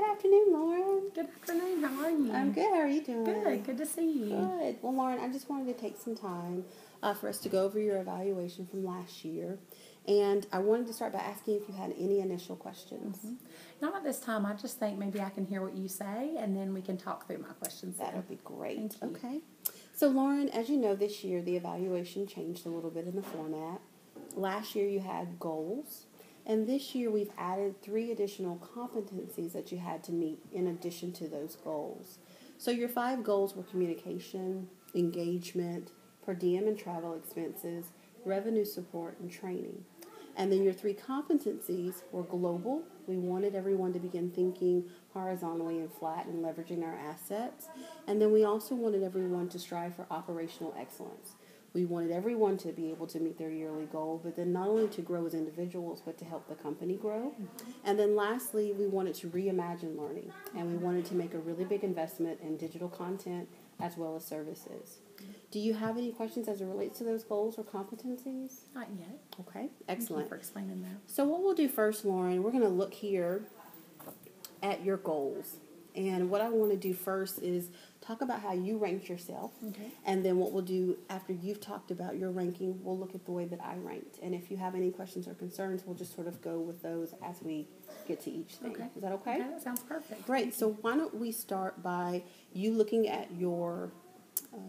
Good afternoon, Lauren. Good afternoon. How are you? I'm good. How are you doing? Good. Good to see you. Good. Well, Lauren, I just wanted to take some time for us to go over your evaluation from last year. And I wanted to start by asking if you had any initial questions. Not at this time. I just think maybe I can hear what you say, and then we can talk through my questions. That would be great. Thank you. Okay. So, Lauren, as you know, this year the evaluation changed a little bit in the format. Last year you had goals. And this year we've added 3 additional competencies that you had to meet in addition to those goals. So your 5 goals were communication, engagement, per diem and travel expenses, revenue support, and training. And then your 3 competencies were global. We wanted everyone to begin thinking horizontally and flat and leveraging our assets. And then we also wanted everyone to strive for operational excellence. We wanted everyone to be able to meet their yearly goal, but then not only to grow as individuals, but to help the company grow. And then lastly, we wanted to reimagine learning, and we wanted to make a really big investment in digital content as well as services. Do you have any questions as it relates to those goals or competencies? Not yet. Okay, excellent. Thank you for explaining that. So what we'll do first, Lauren, we're going to look here at your goals. And what I want to do first is talk about how you ranked yourself. Okay. And then what we'll do after you've talked about your ranking, we'll look at the way that I ranked. And if you have any questions or concerns, we'll just sort of go with those as we get to each thing. Okay. Is that okay? Okay, that sounds perfect. Great. So why don't we start by you looking at your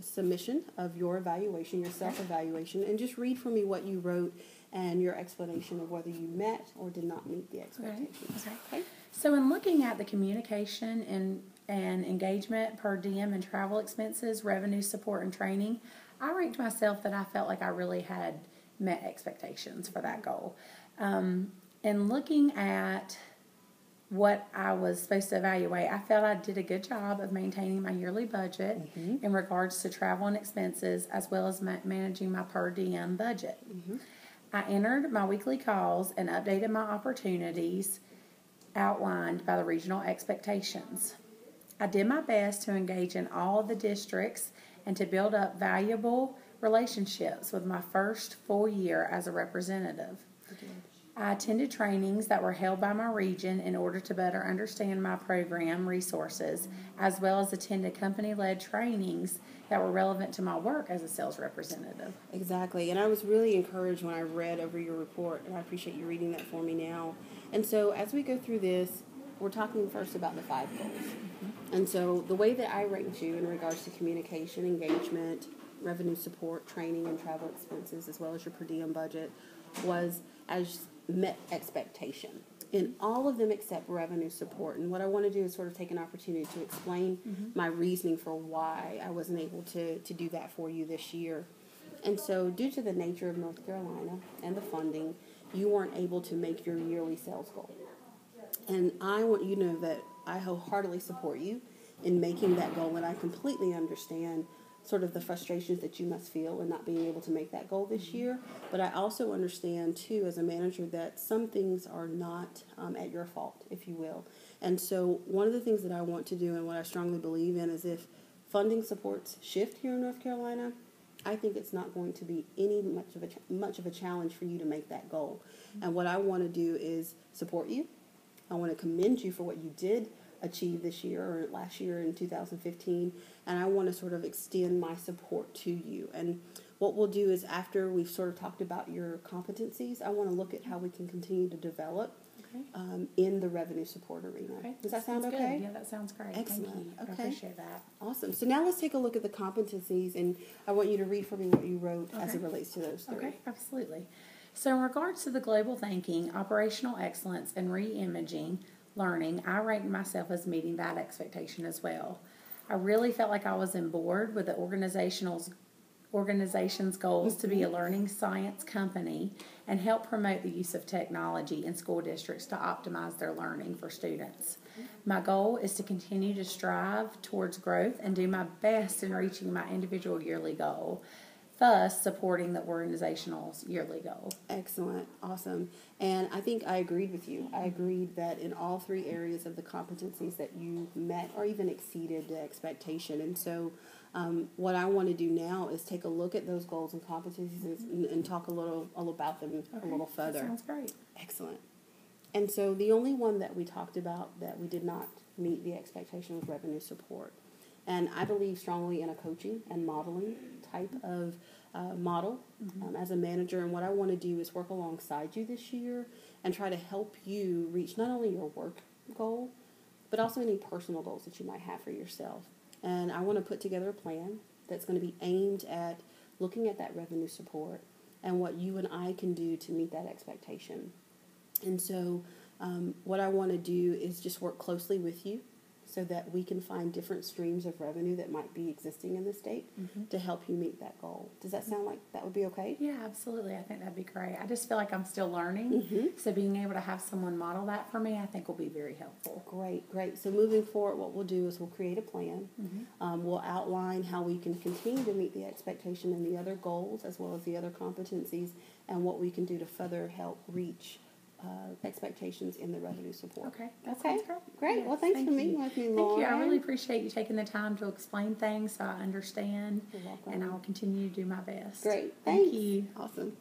submission of your evaluation, your self-evaluation, and just read for me what you wrote and your explanation of whether you met or did not meet the expectations. Okay. So in looking at the communication and engagement, per diem and travel expenses, revenue support and training, I ranked myself that I felt like I really had met expectations for that goal. And looking at what I was supposed to evaluate, I felt I did a good job of maintaining my yearly budget in regards to travel and expenses, as well as managing my per diem budget. I entered my weekly calls and updated my opportunities outlined by the regional expectations. I did my best to engage in all the districts and to build up valuable relationships with my first full year as a representative. I attended trainings that were held by my region in order to better understand my program resources, as well as attended company-led trainings that were relevant to my work as a sales representative. Exactly. And I was really encouraged when I read over your report, and I appreciate you reading that for me now. And so as we go through this, we're talking first about the 5 goals. And so the way that I ranked you in regards to communication, engagement, revenue support, training, and travel expenses, as well as your per diem budget, was as met expectation in all of them except revenue support. And what I want to do is sort of take an opportunity to explain my reasoning for why I wasn't able to do that for you this year. And so due to the nature of North Carolina and the funding, you weren't able to make your yearly sales goal. And I want you to know that I wholeheartedly support you in making that goal, and I completely understand sort of the frustrations that you must feel in not being able to make that goal this year. But I also understand, too, as a manager, that some things are not at your fault, if you will. And so one of the things that I want to do and what I strongly believe in is if funding supports shift here in North Carolina, I think it's not going to be much of a challenge for you to make that goal. And what I want to do is support you. I want to commend you for what you did achieve this year or last year in 2015, and I want to sort of extend my support to you. And what we'll do is after we've sort of talked about your competencies, I want to look at how we can continue to develop in the revenue support arena. Okay. Does that sound okay? Good. Yeah, that sounds great. Excellent. Thank you. Okay. I appreciate that. Awesome. So now let's take a look at the competencies, and I want you to read for me what you wrote as it relates to those 3. Okay, absolutely. So in regards to the global thinking, operational excellence, and re-imaging learning, I ranked myself as meeting that expectation as well. I really felt like I was on board with the organization's goals to be a learning science company and help promote the use of technology in school districts to optimize their learning for students. My goal is to continue to strive towards growth and do my best in reaching my individual yearly goal, thus supporting the organizational's yearly goal. Excellent. Awesome. And I think I agreed with you. I agreed that in all 3 areas of the competencies that you met or even exceeded the expectation. And so what I want to do now is take a look at those goals and competencies and talk a little about them a little further. That sounds great. Excellent. And so the only one that we talked about that we did not meet the expectation was revenue support. And I believe strongly in a coaching and modeling type of model as a manager. And what I want to do is work alongside you this year and try to help you reach not only your work goal, but also any personal goals that you might have for yourself. And I want to put together a plan that's going to be aimed at looking at that revenue support and what you and I can do to meet that expectation. And so what I want to do is just work closely with you so that we can find different streams of revenue that might be existing in the state to help you meet that goal. Does that sound like that would be okay? Yeah, absolutely. I think that'd be great. I just feel like I'm still learning. So being able to have someone model that for me, I think will be very helpful. Great. So moving forward, what we'll do is we'll create a plan. We'll outline how we can continue to meet the expectation and the other goals as well as the other competencies and what we can do to further help reach expectations in the revenue support. Okay, that sounds great. Great. Yes, Well, thanks for meeting with me, Lauren. Thank you. I really appreciate you taking the time to explain things so I understand. You're welcome. And I will continue to do my best. Great. Thank Thanks. you. Awesome.